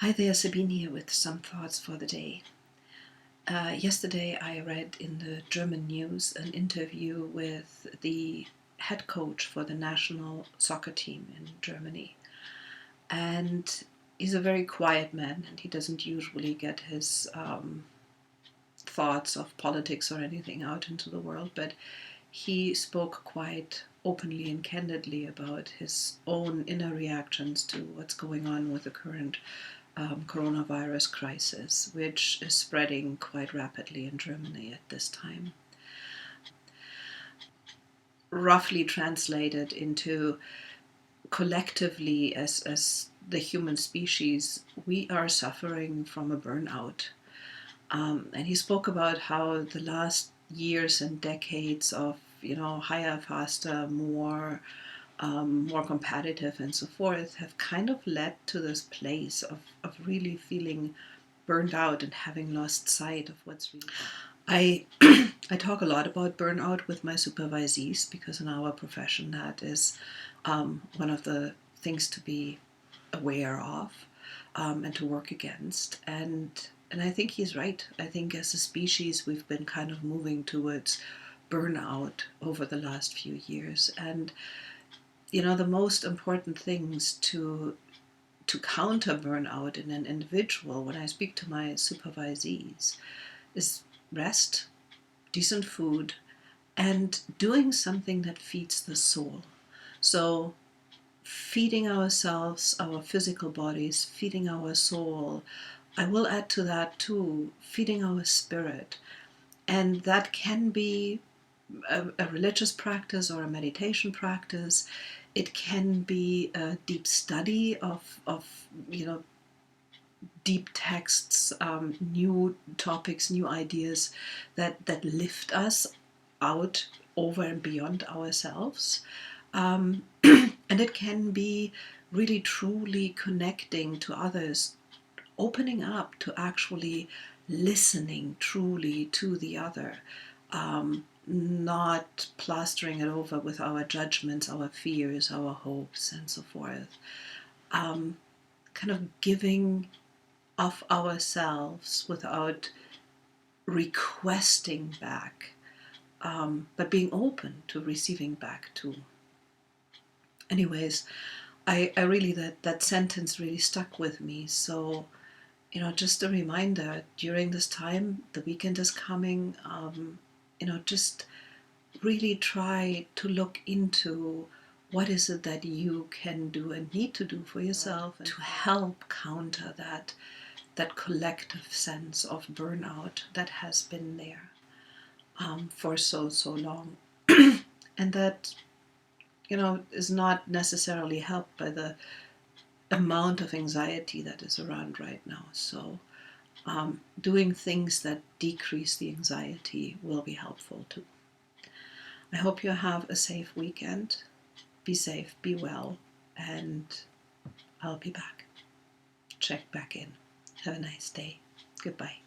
Hi there, Sabine here with some thoughts for the day. Yesterday I read in the German news an interview with the head coach for the national soccer team in Germany. And he's a very quiet man, and he doesn't usually get his thoughts of politics or anything out into the world, but he spoke quite openly and candidly about his own inner reactions to what's going on with the current coronavirus crisis, which is spreading quite rapidly in Germany at this time. Roughly translated into collectively, as the human species, we are suffering from a burnout. And he spoke about how the last years and decades of, higher, faster, more competitive and so forth have kind of led to this place of really feeling burned out and having lost sight of what's really I I talk a lot about burnout with my supervisees because in our profession that is one of the things to be aware of and to work against. And I think he's right. I think as a species we've been kind of moving towards burnout over the last few years. And the most important things to counter burnout in an individual, when I speak to my supervisees, is rest, decent food, and doing something that feeds the soul. So feeding ourselves, our physical bodies, feeding our soul. I will add to that too, feeding our spirit. And that can be a religious practice or a meditation practice. It can be a deep study of deep texts, new topics, new ideas that lift us out over and beyond ourselves. And it can be really truly connecting to others, opening up to actually listening truly to the other, not plastering it over with our judgments, our fears, our hopes, and so forth. Kind of giving of ourselves without requesting back, but being open to receiving back too. Anyways, I really, that sentence really stuck with me. So, just a reminder, during this time, the weekend is coming, just really try to look into what is it that you can do and need to do for yourself to help counter that collective sense of burnout that has been there for so long. And that, is not necessarily helped by the amount of anxiety that is around right now. So doing things that decrease the anxiety will be helpful too. I hope you have a safe weekend. Be safe, be well, and I'll be back. Check back in. Have a nice day. Goodbye.